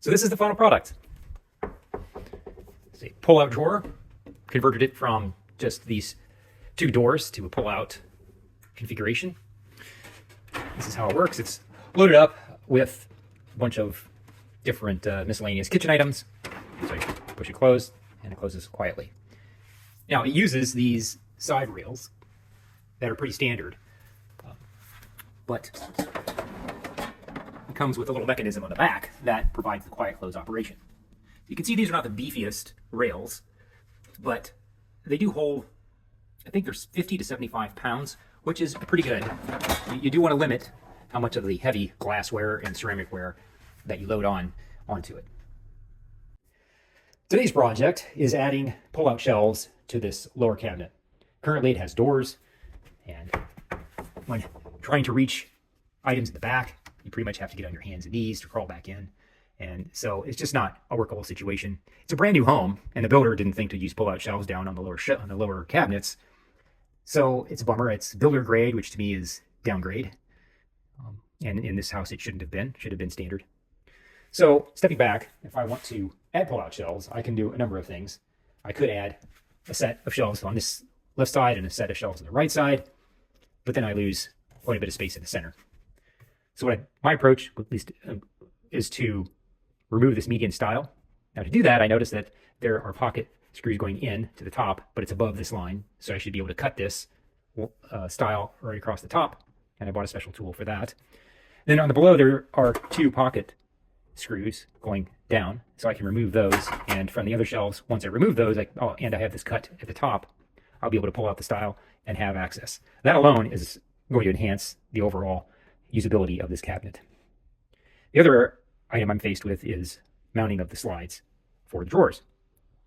So this is the final product. It's a pull-out drawer. Converted it from just these two doors to a pull-out configuration. This is how it works. It's loaded up with a bunch of different miscellaneous kitchen items. So you push it closed, and it closes quietly. Now, it uses these side rails that are pretty standard, but it comes with a little mechanism on the back that provides the quiet close operation. You can see these are not the beefiest rails, but they do hold, I think there's 50 to 75 pounds, which is pretty good. You do want to limit how much of the heavy glassware and ceramic ware that you load onto it. Today's project is adding pull-out shelves to this lower cabinet. Currently it has doors, and when trying to reach items at the back, you pretty much have to get on your hands and knees to crawl back in. And so it's just not a workable situation. It's a brand new home, and the builder didn't think to use pull-out shelves down on the lower cabinets. So it's a bummer. It's builder grade, which to me is downgrade. And in this house, it shouldn't have been. Should have been standard. So stepping back, if I want to add pull-out shelves, I can do a number of things. I could add a set of shelves on this left side and a set of shelves on the right side, but then I lose quite a bit of space in the center. So my approach, at least, is to remove this median style. Now to do that, I noticed that there are pocket screws going in to the top, but it's above this line. So I should be able to cut this style right across the top. And I bought a special tool for that. Then on the below, there are two pocket screws going down. So I can remove those. And from the other shelves, once I remove those, and I have this cut at the top, I'll be able to pull out the style and have access. That alone is going to enhance the overall usability of this cabinet. The other item I'm faced with is mounting of the slides for the drawers.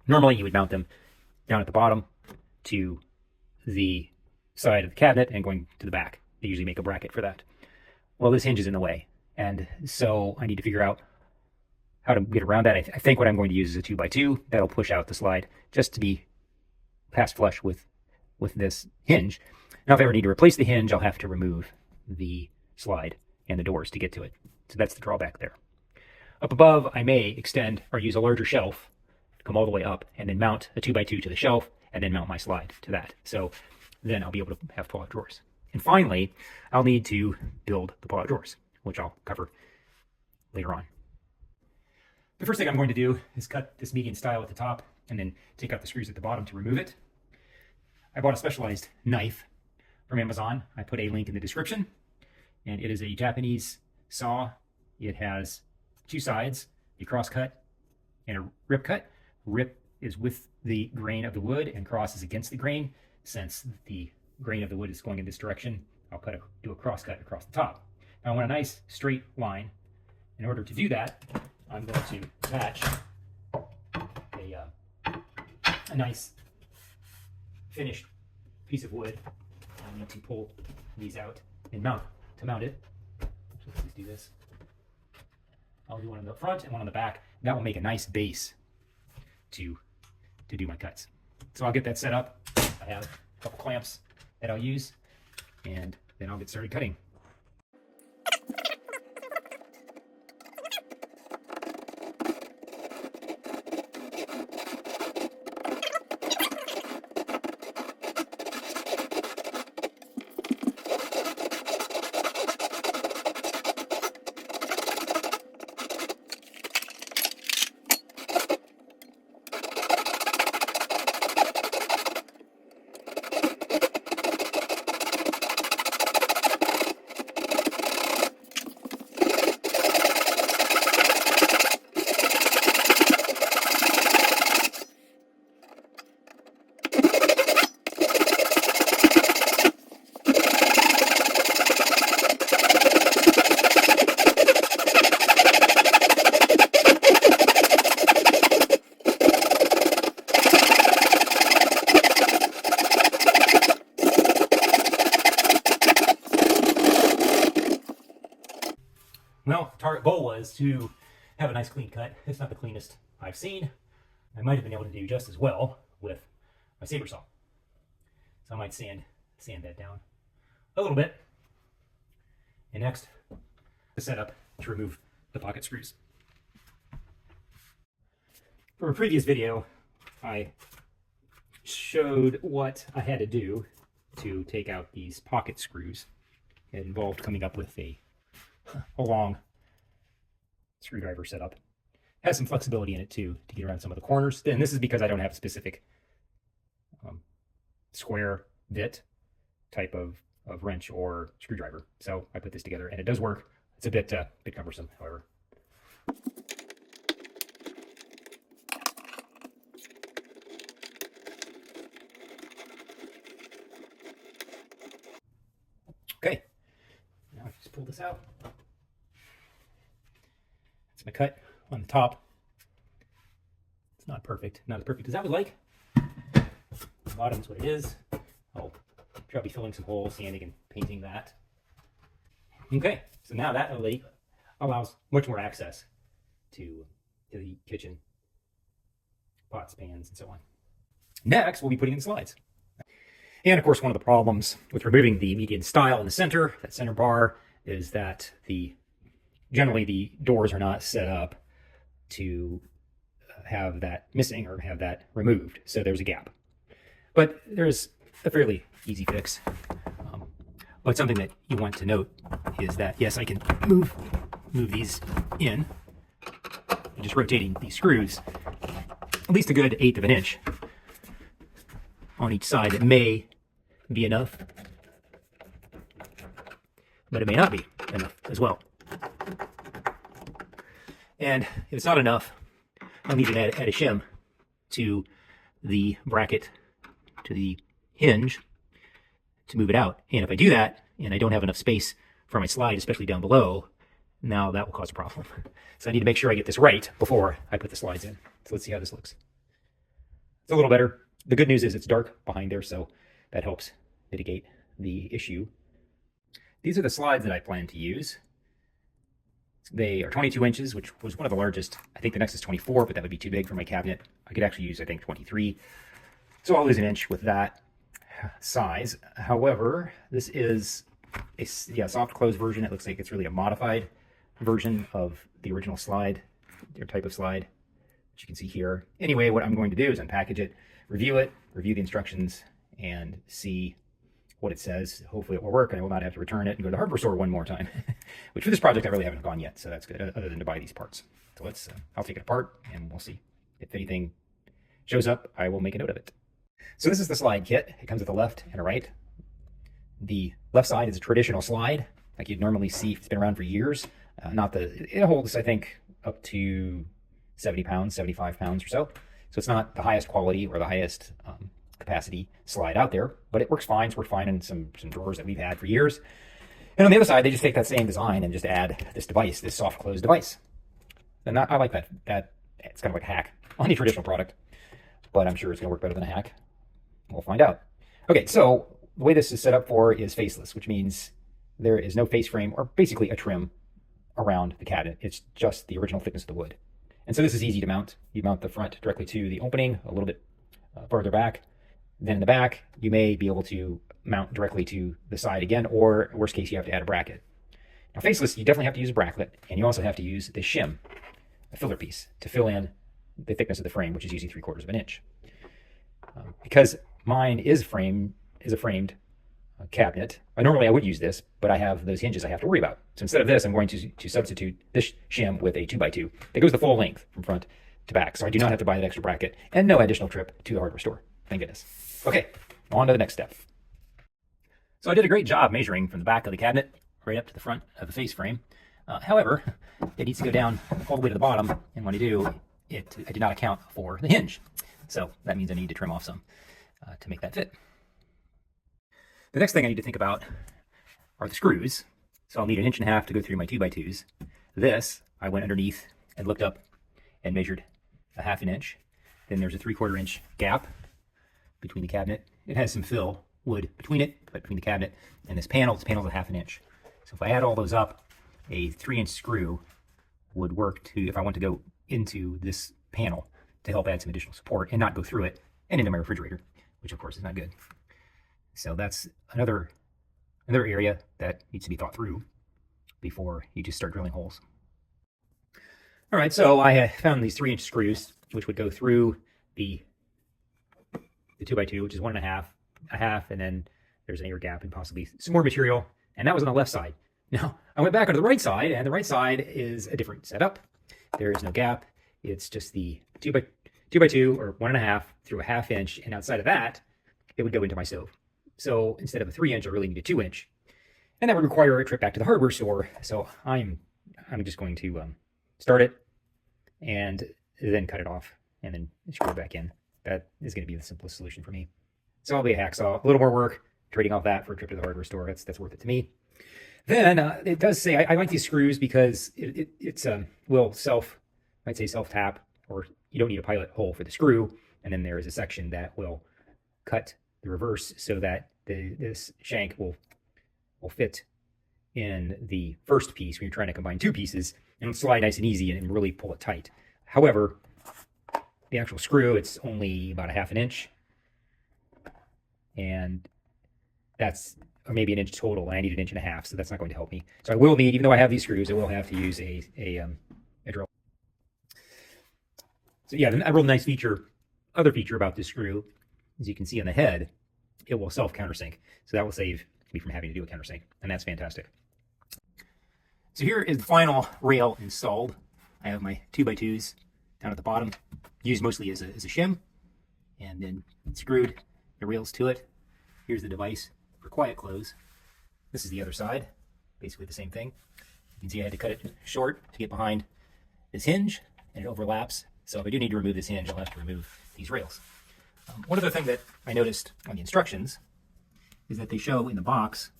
Normally you would mount them down at the bottom to the side of the cabinet and going to the back. They usually make a bracket for that. Well, this hinge is in the way, and so I need to figure out how to get around that. I think what I'm going to use is a 2x2 that'll push out the slide just to be past flush with this hinge. Now if I ever need to replace the hinge, I'll have to remove the slide and the doors to get to it. So that's the drawback there. Up above, I may extend or use a larger shelf, come all the way up, and then mount a 2x2 to the shelf, and then mount my slide to that. So then I'll be able to have pull-out drawers. And finally, I'll need to build the pull-out drawers, which I'll cover later on. The first thing I'm going to do is cut this median style at the top, and then take out the screws at the bottom to remove it. I bought a specialized knife from Amazon. I put a link in the description, and it is a Japanese saw. It has two sides, a cross cut and a rip cut. Rip is with the grain of the wood and cross is against the grain. Since the grain of the wood is going in this direction, I'll do a cross cut across the top. Now I want a nice straight line. In order to do that, I'm going to attach a nice finished piece of wood. I need to pull these out and mount it. So let's do this. I'll do one on the front and one on the back. That will make a nice base to do my cuts. So I'll get that set up. I have a couple clamps that I'll use, and then I'll get started cutting. Well, target goal was to have a nice clean cut. It's not the cleanest I've seen. I might have been able to do just as well with my saber saw. So I might sand that down a little bit. And next, the setup to remove the pocket screws. From a previous video, I showed what I had to do to take out these pocket screws. It involved coming up with a long screwdriver setup. Has some flexibility in it too to get around some of the corners. And this is because I don't have a specific square bit type of wrench or screwdriver. So I put this together and it does work. It's a bit cumbersome, however. Okay, now I just pull this out. That's my cut on the top. It's not perfect, not as perfect as I would like. The bottom is what it is. I'll be filling some holes, sanding and painting that. Okay, so now that allows much more access to the kitchen, pots, pans, and so on. Next, we'll be putting in the slides. And of course, one of the problems with removing the median stile in the center, that center bar, is that generally the doors are not set up to have that missing or have that removed. So there's a gap. But there's a fairly easy fix. But something that you want to note is that, yes, I can move these in, just rotating these screws at least a good 1/8 of an inch on each side. It may be enough, but it may not be enough as well. And if it's not enough, I'll need to add a shim to the bracket, to the hinge, to move it out. And if I do that, and I don't have enough space for my slide, especially down below, now that will cause a problem. So I need to make sure I get this right before I put the slides in. So let's see how this looks. It's a little better. The good news is it's dark behind there, so that helps mitigate the issue. These are the slides that I plan to use. They are 22 inches, which was one of the largest. I think the next is 24, but that would be too big for my cabinet. I could actually use, I think, 23. So I'll lose an inch with that size. However, this is a soft close version. It looks like it's really a modified version of the original slide, your type of slide, which you can see here. Anyway, what I'm going to do is unpackage it, review the instructions, and see what it says. Hopefully it will work and I will not have to return it and go to the hardware store one more time, which for this project I really haven't gone yet, so that's good, other than to buy these parts. So I'll take it apart and we'll see. If anything shows up, I will make a note of it. So this is the slide kit. It comes with a left and a right. The left side is a traditional slide, like you'd normally see. It's been around for years. It holds, I think, up to 70 pounds, 75 pounds or so. So it's not the highest quality or the highest capacity slide out there, but it works fine. It's worked fine in some drawers that we've had for years. And on the other side, they just take that same design and just add this device, this soft close device. And I like that. It's kind of like a hack on any traditional product, but I'm sure it's going to work better than a hack. We'll find out. Okay, so the way this is set up for is faceless, which means there is no face frame or basically a trim around the cabinet. It's just the original thickness of the wood. And so this is easy to mount. You mount the front directly to the opening, a little bit farther back. Then in the back, you may be able to mount directly to the side again, or worst case, you have to add a bracket. Now faceless, you definitely have to use a bracket, and you also have to use the shim, a filler piece, to fill in the thickness of the frame, which is usually 3/4 of an inch. Because mine is a framed cabinet. Normally I would use this, but I have those hinges I have to worry about. So instead of this, I'm going to substitute this shim with a 2x2 that goes the full length from front to back. So I do not have to buy that extra bracket and no additional trip to the hardware store. Thank goodness. Okay, on to the next step. So I did a great job measuring from the back of the cabinet right up to the front of the face frame. However, it needs to go down all the way to the bottom. And when I do, I did not account for the hinge. So that means I need to trim off some to make that fit. The next thing I need to think about are the screws. So I'll need 1.5 inches to go through my 2x2s. This, I went underneath and looked up and measured a 1/2 inch. Then there's a 3/4 inch gap between the cabinet. It has some fill wood between it, but between the cabinet and this panel is a 1/2 inch. So if I add all those up, a 3-inch screw would work if I want to go into this panel to help add some additional support and not go through it and into my refrigerator, which of course is not good. So that's another area that needs to be thought through before you just start drilling holes. All right, so I found these 3-inch screws. which would go through the 2x2, which is 1.5, a half, and then there's an air gap and possibly some more material. And that was on the left side. Now, I went back onto the right side, and the right side is a different setup. There is no gap. It's just the 2x2 or 1.5 through a 1/2 inch, and outside of that, it would go into my stove. So instead of a 3 inch, I really need a 2 inch. And that would require a trip back to the hardware store. So I'm just going to start it and then cut it off and then screw it back in. That is going to be the simplest solution for me. So I'll be a hacksaw. A little more work, trading off that for a trip to the hardware store. That's worth it to me. Then it does say, I like these screws because it's will I'd say self-tap, or you don't need a pilot hole for the screw. And then there is a section that will cut the reverse so that this shank will fit in the first piece when you're trying to combine two pieces, and slide nice and easy and really pull it tight. However, the actual screw, it's only about a 1/2 inch, and that's maybe 1 inch total, and I need 1.5 inches, so that's not going to help me. So I will need, even though I have these screws, I will have to use a drill. So yeah, a real nice other feature about this screw, as you can see on the head, it will self-countersink. So that will save me from having to do a countersink, and that's fantastic. So here is the final rail installed. I have my 2x2s down at the bottom, used mostly as a shim, and then screwed the rails to it. Here's the device for quiet close. This is the other side, basically the same thing. You can see I had to cut it short to get behind this hinge, and it overlaps. So if I do need to remove this hinge, I'll have to remove these rails. One other thing that I noticed on the instructions is that they show in the box,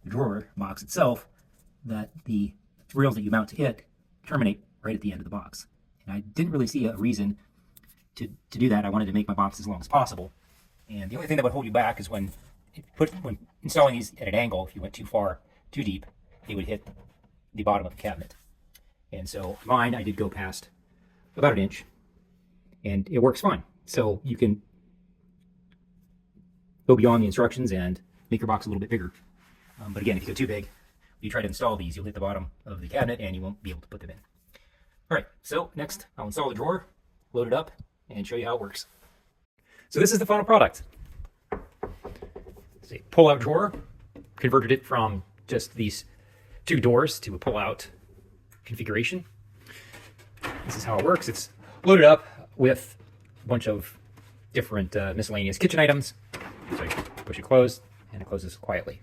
the drawer box itself, that the rails that you mount to it terminate right at the end of the box. And I didn't really see a reason to do that. I wanted to make my box as long as possible. And the only thing that would hold you back is when installing these at an angle, if you went too far, too deep, they would hit the bottom of the cabinet. And so mine, I did go past about 1 inch, and it works fine. So you can go beyond the instructions and make your box a little bit bigger. But again, if you go too big, you try to install these, you'll hit the bottom of the cabinet and you won't be able to put them in. All right, so next I'll install the drawer, load it up, and show you how it works. So this is the final product. It's a pull-out drawer. Converted it from just these two doors to a pull-out configuration. This is how it works. It's loaded up with a bunch of different miscellaneous kitchen items. So I push it closed, and it closes quietly.